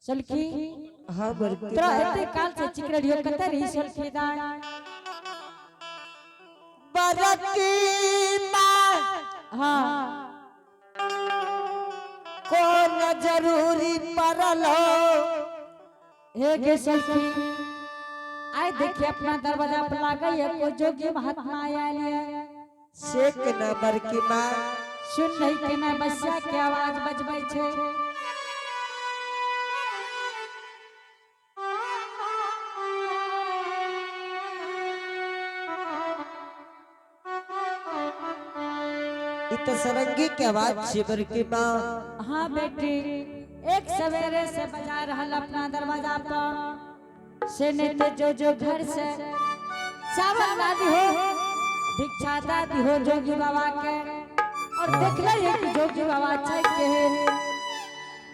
सलखी हाँ बरकी तोरा एते काल से चिकरड़ियो कते रही सलखी दान बरकी माँ हां कौन जरूरी परलो हे गे सलखी आए देखिए अपना दरवाजा पर लागई है को जोगी महात्मा आयल है से के ना बरकी माँ सुन नहीं के ना बसिया के आवाज बजबै छे इत सरंगी के आवाज से बरकी माँ हाँ बेटी एक सवेरे से बजा रहल अपना दरवाजा पर से नहीं जो घर से चावल दादी हो भिक्षा दादी हो जोगी बाबा के और देख ले कि जोगी बाबा छै के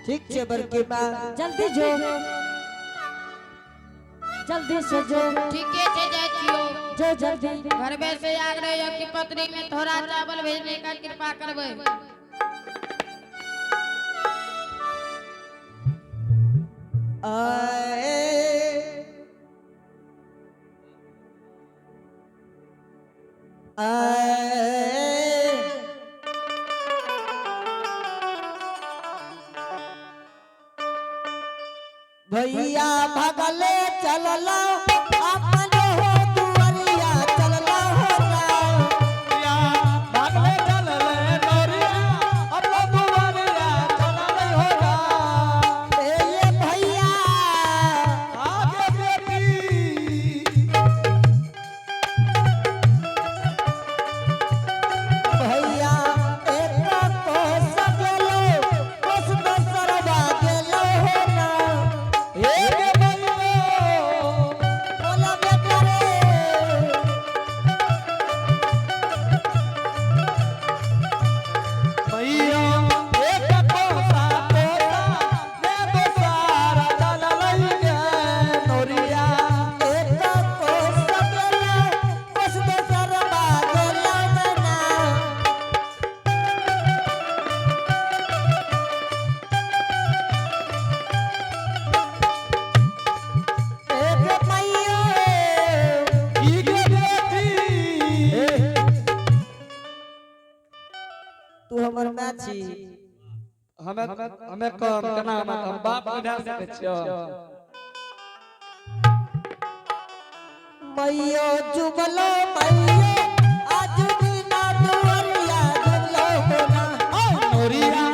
ठीक छे बरकी माँ जल्दी जो जल्दी से जो ठीक है जाय छियो जो जल्दी घर में से आग्रह है कि पत्री में थोड़ा चावल भेजने का कृपा करबे भैया भगले चललो अपन हो दुआरिया चललो हो या भागले चलले नोरिया अब दुआरिया चलले होगा ये भैया आगे बेटी भैया एक को सगलो उस दसरवा गेलो हो ना एक भइयो बोला बेटा रे भइयो एक कोसा ले बसारा चलले गे नोरिया एक को सगलो उस दसरवा गेलो ना एक मैया इगे बेटी तू हमर माछी हमें कम केना हम बाप बुझा सकै छियो मैयो जुगलो मैयो आज बिना दुआरिया जुगलो होना नोरिया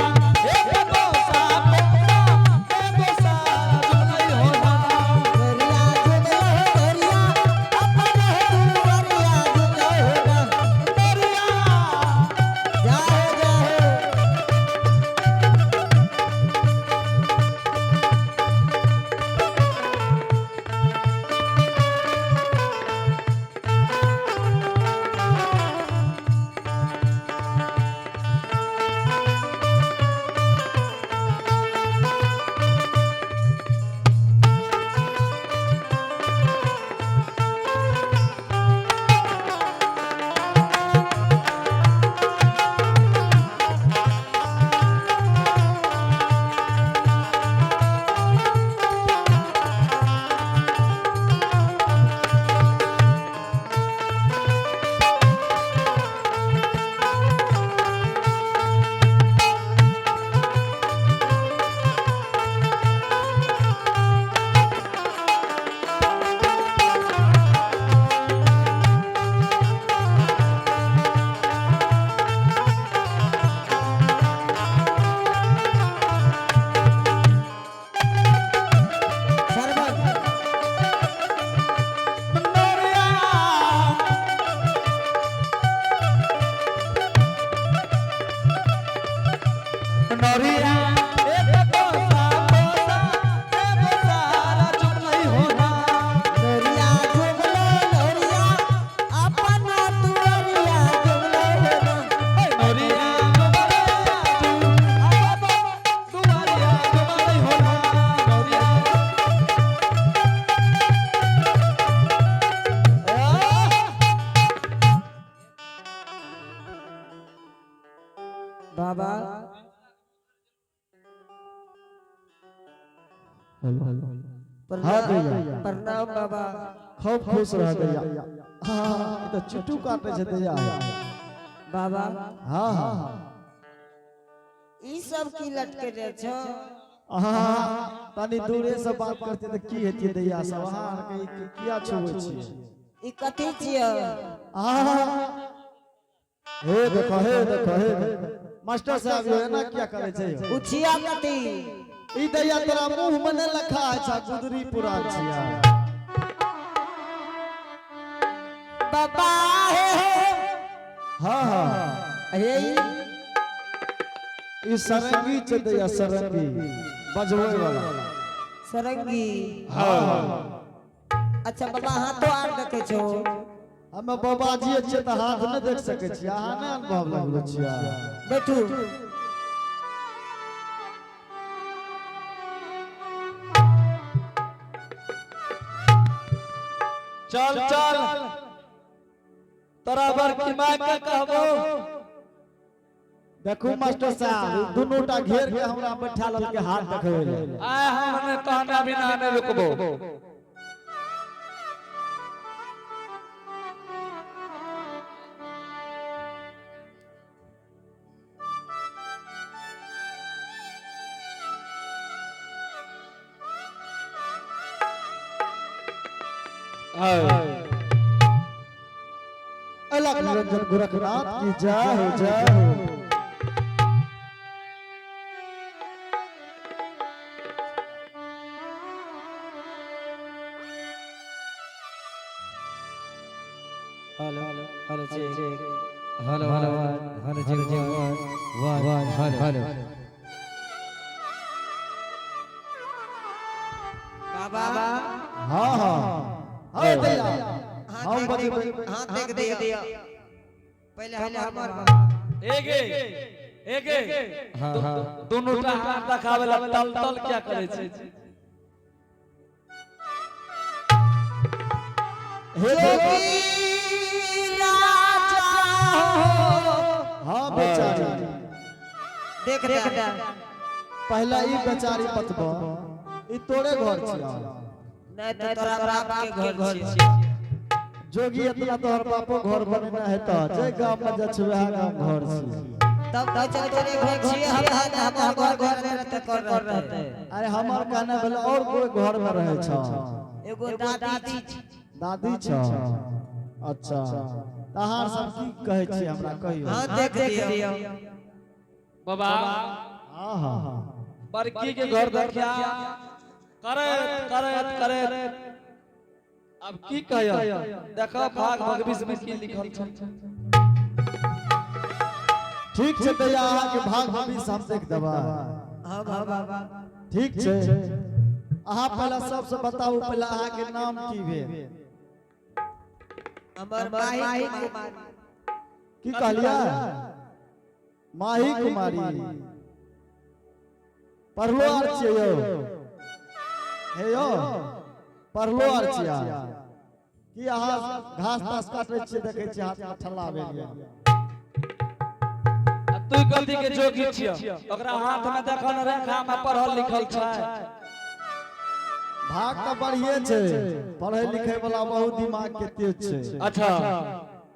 एक कोसा ले बसारा चलले होगा गोरिया जुगलो गोरिया अपन दुआरिया जुगलो होना जाओ जाओ हाँ भैया प्रणाम बाबा। खूब खुश रह दैया। हाँ ये तो चुट्टू काटे छे दैया। बाबा हाँ हाँ ई सब की लटके रे छो? हाँ तनी दूरे से बात करते तो की हेती दैया सब। हाँ कहीं किया छुए छी? ई कथी छियो? हे देखो हे देखो हे मास्टर साहब जो है ना क्या करे छे? उछिया कथी? ई दैया तोरा मुंह में न लखा है गुदरी पूरा छिया। बाबा हे हाँ हाँ हे ई सरंगी छे दैया सरंगी बजवे वाला सरंगी। हाँ अच्छा बाबा हाथों आर देखे छो? हमें बाबाजी अच्छे तो हाथ न देख सके छी। अहाँ ने अनुभव लगलो छिया। बैठू। चल चल तोरा बर की मां के कहबो। देखो मास्टर साहब दोनों टा घेर के हमरा बैठा लल के हाथ देखबे। आय हमने कहना बिना न रुकबो। अलग निरंजन गोरखनाथ की जय हो जय हो। Hello hello check hello hello hello check 1 hello. बाबा हाँ हाँ हाँ दैया हम हाथ बजे देख दिया पहले हमार बाबा एगे हां हां दोनों टा हाथ दिखावे ला तल तल क्या करे छे? हे हाँ बेचारी देख दे। पहला ई बेचारी पतबा ई तोरे घर छिया। नहीं तो तोरा बाप के घर छी। जोगी इतना तोहर बापो घर बनेना है तो जे गांव में जछवे गांव घर छी। तब तो चल तोरे घर छी। हम घर में रहते कर रहते। अरे हमार कहने भेल और कोई घर में रहे छ? एगो दादी दादी छ। अच्छा तहार सब की कहे छी हमरा कहियो। हां देख दियो बाबा हां हां बड़की के घर देखिया करे अब की कहया देखो भाग भगविस में की लिखल छ। ठीक छे दैया अहाँ के भाग भविष्य हम देख देबा। हां बाबा ठीक छे अहाँ पहला सबसे बताओ पहला अहाँ के नाम की भेल? हमर माही कुमारी। की कहलिया? माही कुमारी पढ़लो आर छियै यो? हे यो पढ़लो आर छियै कि अहाँ घास तास काटै छियै देखै छियै हाथ में ठल्ला भेल ये। तू कथि के जोगी छिय? ओकरा हाथ में देखो न रेखा में पढ़ल लिखल छै। भाग तो बढ़िए छे पढ़े लिखे वाला बहुत दिमाग के तेज छे। अच्छा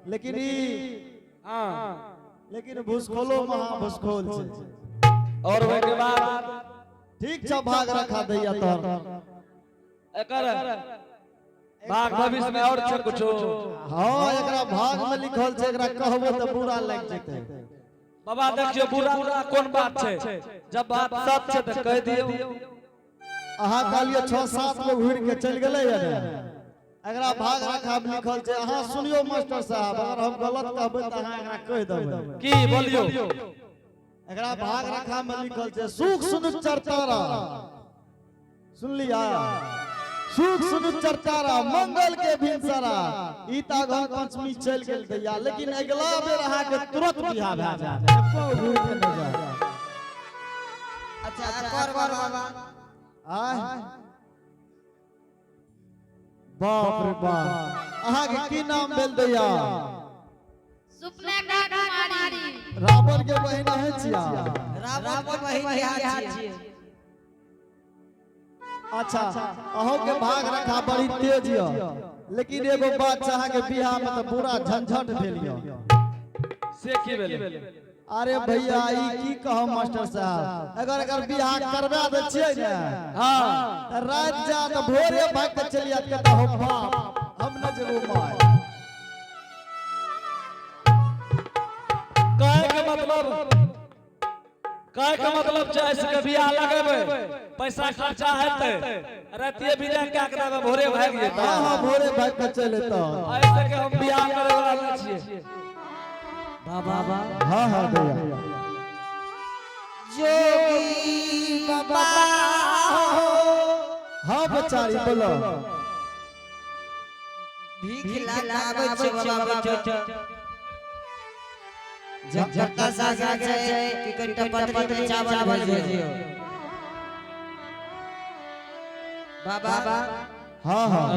लेकिन ई हां लेकिन भूसखोलो महा भूसखोल छे। और ओय के बाद ठीक छ भाग रखा दैया तोर एकर भाग भविष्य में और छ कुछो? हां एकरा भाग में लिखल छे एकरा कहबो त बुरा लग जेते। बाबा देखियो बुरा बुरा कोन बात छै? जब बात सच छै त कह दियो। अहाँ कहलिए 6-7 लोग घुर के चल गेलै या ने एकरा भाग रखा में लिखल छे। अहाँ सुनियो मास्टर साहब अगर हम गलत कहबै त अहाँ एकरा कह देबै। की बोलियो? एकरा भाग रखा में लिखल छे सुख सुनिचर तारा। सुन लिया? सुख सुनिचर तारा मंगल के भिनसरा ई तागन पंचमी चल गेल दैया। लेकिन अगला बेर अहाँ के तुरंत बियाह भ जात। एको घुर के न जात। अच्छा कर बाबा। आय बाप रे बाप अहाँ के की नाम भेल दैया? सुपने का कुमारी। रावण के बहिन है छिया। रावण के बहिन छियै। अच्छा अहों के भाग रखा बड़ी तेज यो, लेकिन एगो बात चाह के बियाह में तो पूरा झंझट भेलियो। से की भेले? अरे भैया ई की कहो मास्टर साहब, अगर बियाह करवा दे छियै ने हां रात जा तो भोरे भाग के चलिया कहता हो बाप हम न जबो माय। काय के मतलब चाहे से बियाह लगाबे पैसा खर्चा हेतै रातिए बिना क्या करबे भोरे भाग जेता। हां भोरे भाग के चले तो ऐसे के हम बियाह करे वाला छियै। बाबा हां हां भैया जोगी बाबा हां बेचारी बोलो भीख लगाबै छै बाबा झक्का साजा छै कि कटा पतली में चावल भेजियो बाबा। हां हां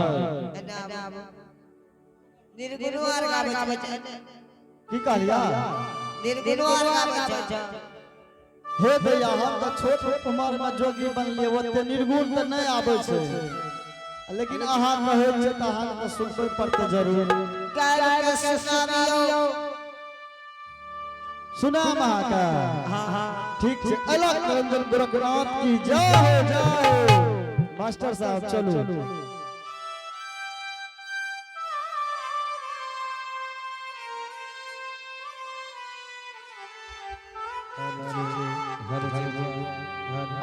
निर्गुण आर गाबै छै की कहलिया निर्गुण आर गाबै छै। हे भैया हम तो छोट उम्र में जोगी बनलिए ओते निर्गुण तो नहीं आबै छै, लेकिन अहाँ कहै छै त अहाँ के सुनबै पड़ते जरूर। गाय के सुनाबियो सुना महा का हां ठीक छै। अलग रंजन गोरखनाथ की जय हो जय हो। मास्टर साहब चलो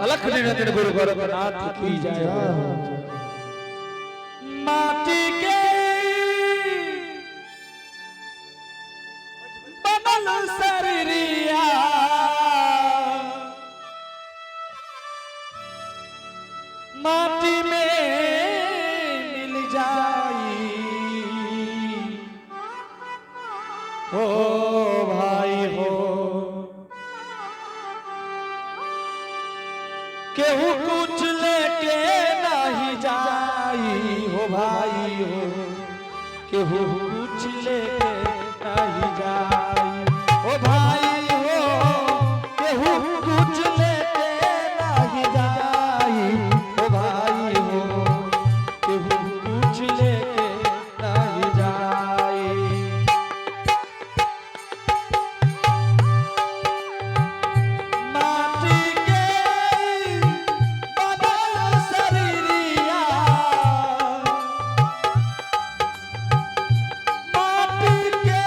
अलख निरंजन गुरु गोरखनाथ की जय हो। माटी के बनल शरीरिया माटी में मिल जाई हो भाई हो। केहू कुछ लेके नहीं जाई हो भाई हो, केहू कुछ लेके नहीं जाई हो भाई हो, केहू कुछ लेके नहीं जाई हो भाई हो, केहू कुछ लेके नहीं जाई। माटी के बनल शरीरिया माटी के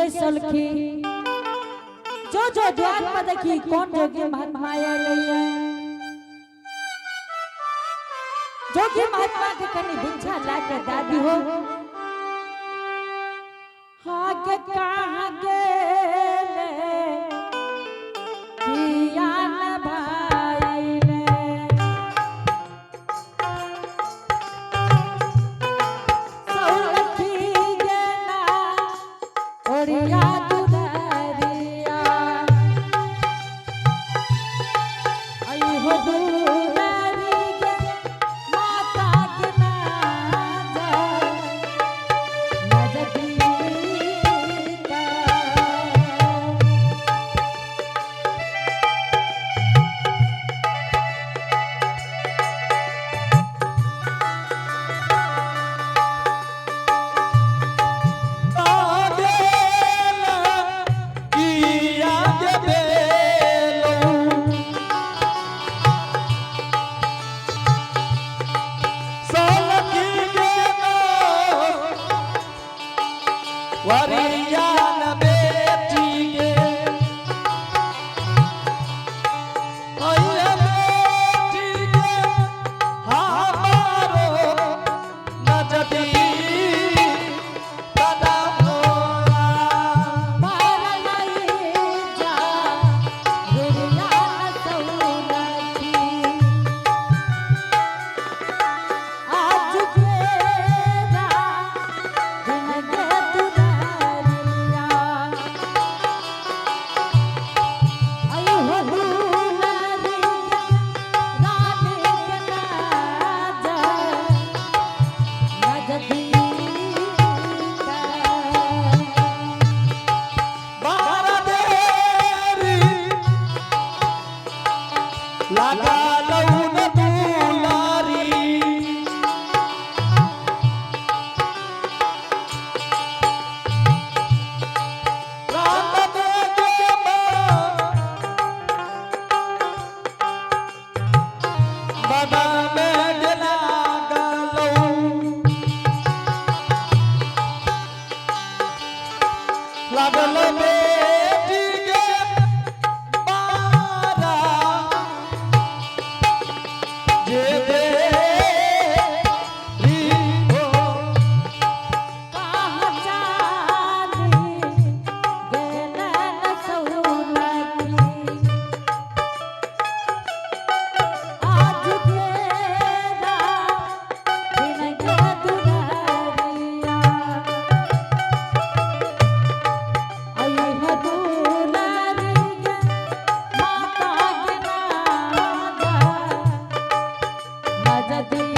के सुलखी जो द्वार पर देखी कौन जोगी महात्मा आए जोगी महात्मा के कनी भिक्षा लाके दादी हो आगे कहाँ गेले किया न भाईले सौलखी गेला ओरिया दुधरिया आई हो दुधरी गे माता के नाजा नजदीक वरियान बेटी गे ओए बेटी गे हमारो नजदी कदम होया मारलाई जा रुरिया सौलखी आज केरा दिन के दुधरिया आई हो दुलरी रानी के नाजा नजदीक बारा देरी लगा लऊन दुलारी रात देके बना में गला गलऊ लागल बेटी गे बारा जे देरी हो कहाँ जाली गेलन सौलखी आज केरा दिन के दुधरिया आई हो दुलरी गे माता के नाजा नजदीक